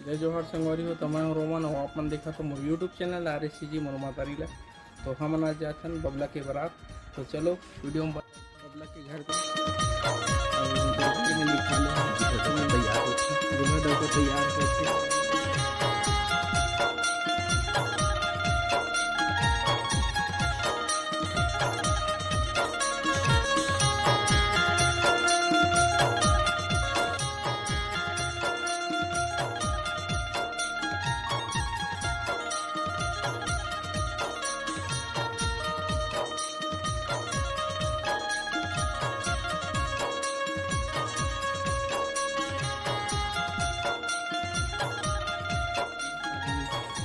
जय जोहार संगवारी हो तमाम रोमन और अपन देखा तो मोर यूट्यूब चैनल RSCG मोरमातारी ला। तो हम आज जाते हैं बबला के बारात। तो चलो वीडियो में बबला के घर पे तैयार होते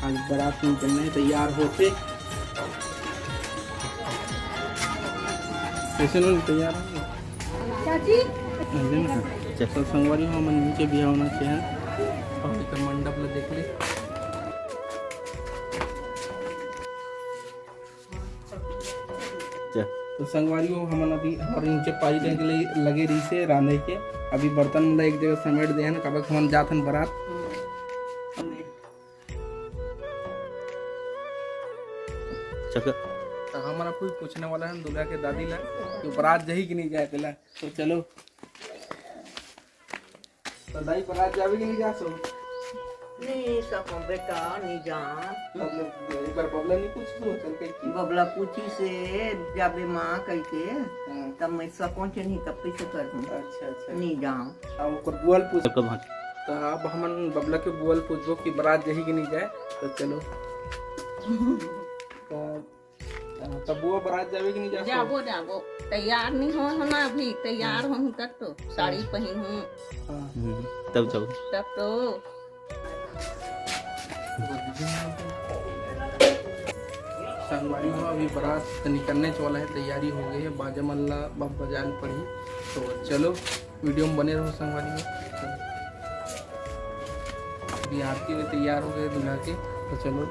आज बारात निकलने तैयार होते कैसे लोग तैयार होंगे चाची चल संगवारी हो मन नीचे भी होना चाहिए और इधर मंडप ला देख ले। तो संगवारी हो हम अभी और नीचे पाई लगे रही से रांधे के अभी बर्तन मतलब एक जगह समेट दे कब हम जाथन बारात। तो हमारा कोई पूछने वाला है दूल्हा के दादी ला कि बारात जही कि नहीं जाए पहला। तो चलो तो दाई बारात जावे कि नहीं जा सो नहीं सको बेटा नहीं जा एक बार बबला नहीं पूछ दो चल के की बबला पूछी से जाबे माँ कह के तब मैं सको के नहीं तब कैसे कर दूं। अच्छा अच्छा नहीं जाऊं अब ओकर बुआल पूछ तो अब हमन बबला के बुआल पूछबो कि बारात जही कि नहीं जाए। तो चलो तब वो बारात जावे कि नहीं जा जाबो जाबो तैयार नहीं हो ना अभी तैयार हूँ तक तो साड़ी पहन हूँ तब जाओ तब तो संगवारी हो अभी बारात निकलने वाला है तैयारी हो गई है बाजा मल्ला बजान पड़ी। तो चलो वीडियो में बने रहो संगवारी हो। अभी आरती में तैयार हो गए दूल्हा के। तो चलो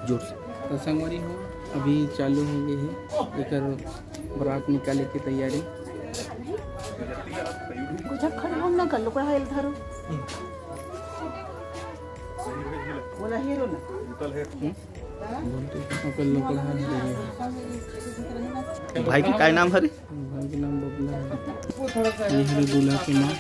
जोर से तो संगवारी हो अभी चालू हो गई है एक बारात निकाले की तैयारी। कुछ खड़े हो ना कर लो कोई हेल धरो बोला हीरो ना भाई की काय नाम है रे? भाई के नाम बबला है। ये है दूल्हा की माँ।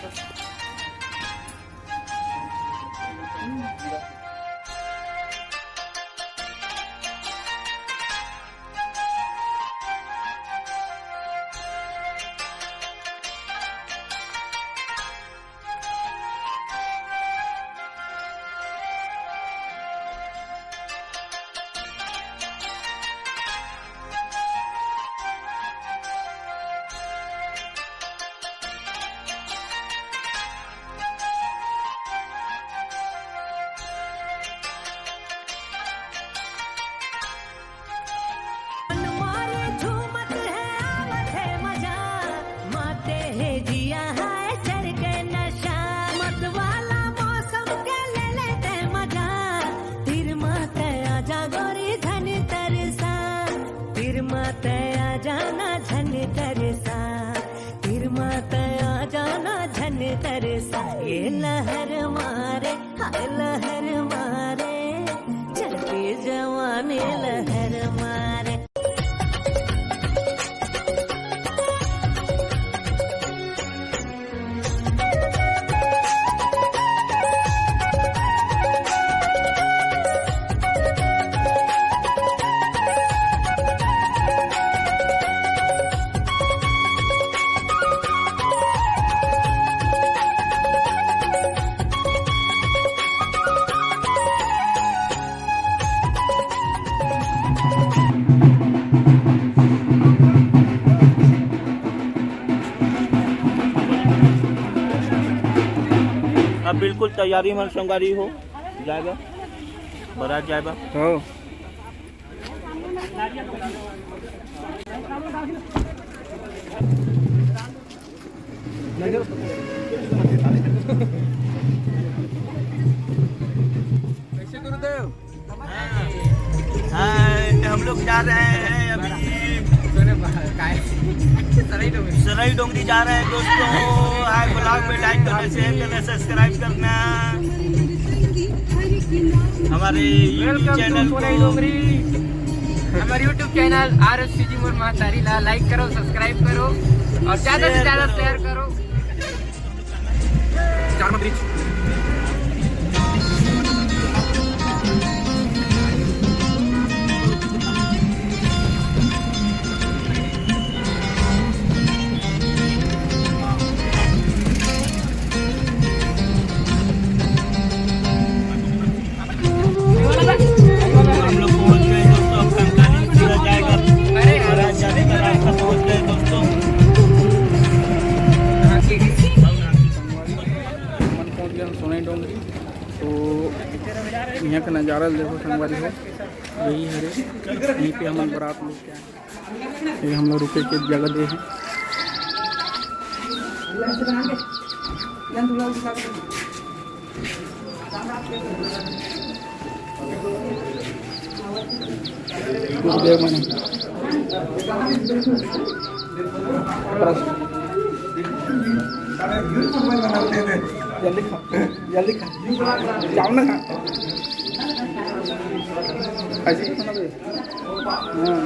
तरसा ये लहर मारे हाय लहर मारे चलती जवानी लहर मारे। अब बिल्कुल तैयारी में संगारी हो जाएगा बारात जाएगा। हो लोग जा रहे हैं अभी सराई डोंगरी जा रहे हैं दोस्तों। हाय ब्लॉग में लाइक करना, शेयर करना, सब्सक्राइब करना हमारे यूट्यूब चैनल को। हमारे यूट्यूब चैनल RSCG मुर्मा तारीला लाइक करो, सब्सक्राइब करो और ज्यादा से ज्यादा शेयर करो। हम लोग पहुंच गए दोस्तों, अब कंकाली पूरा जाएगा, बारात जाने का रास्ता पहुंच गए दोस्तों। मन पहुँच गया सोनाई डोंगरी। तो यहाँ का नज़ारा देखो संगवारी हो, यही है रे, यहीं पे हम बारात लोग क्या ये हम लोग रुके के जगह दे हैं। गुरुदेव मन जल्दी खा, जल्दी खा, जाओ ना खा, ऐसे ही खाना दे। हाँ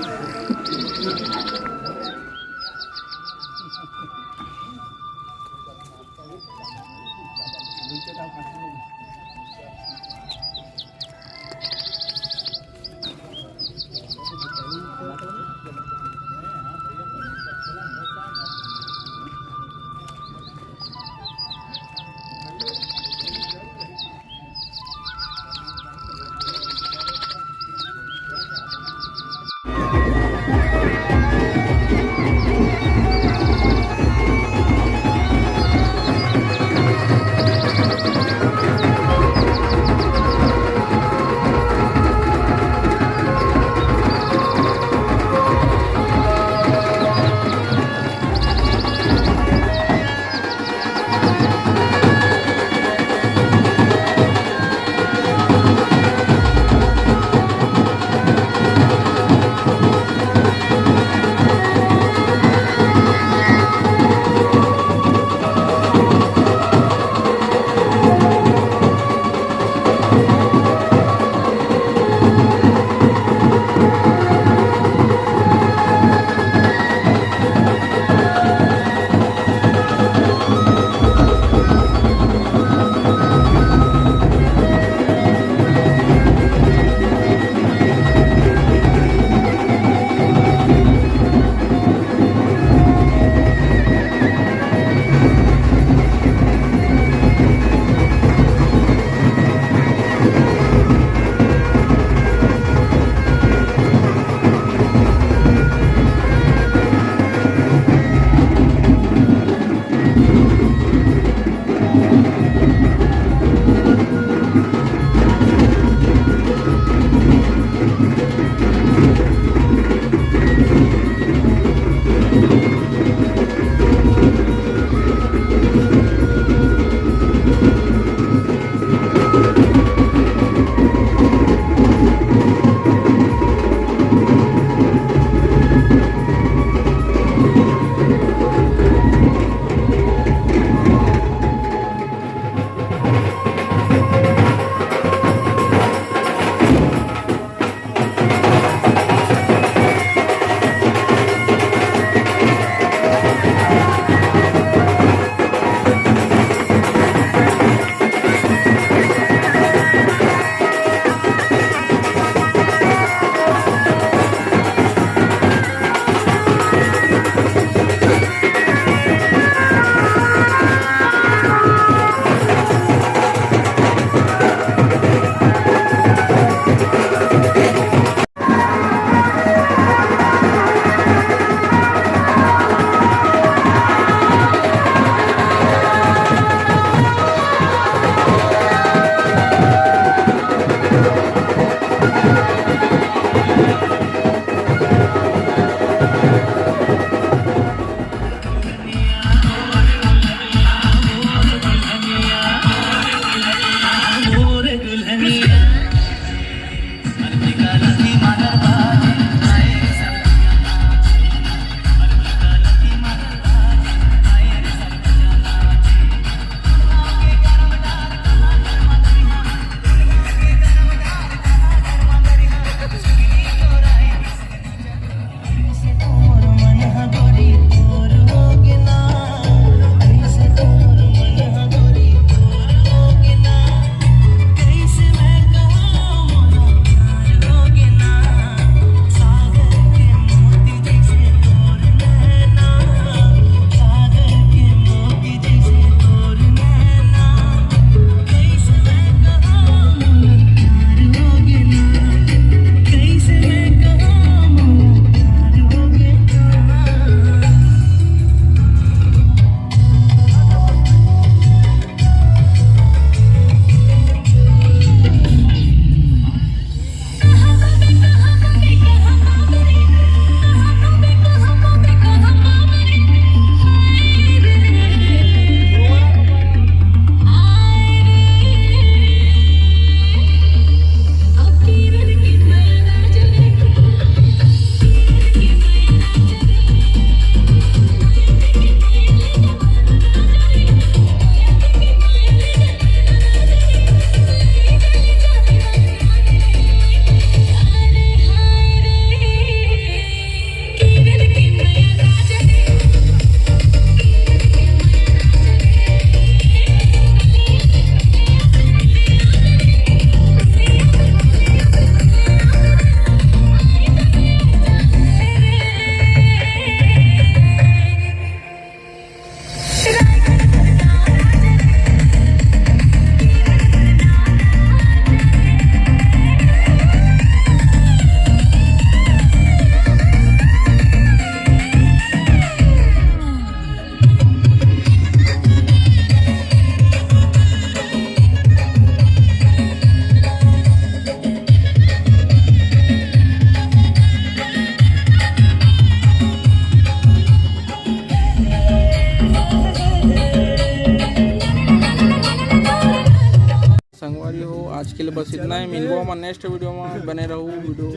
आज के लिए बस इतना ही। मिलबो हम नेक्स्ट वीडियो में, बने रहू वीडियो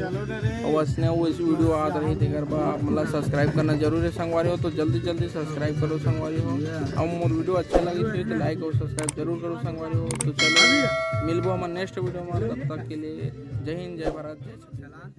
अवश्य वो इस वीडियो आत रही तेकर बा मतलब सब्सक्राइब करना जरूर है संगवारी हो, तो जल्दी सब्सक्राइब करो संगवारी हो। अब मोर वीडियो अच्छा लगी तो लाइक और सब्सक्राइब जरूर करो संगवारी हो। तो चलो मिलबो हम नेक्स्ट वीडियो में, तब तक के लिए जय हिंद, जय भारत, जय छत्तीसगढ़।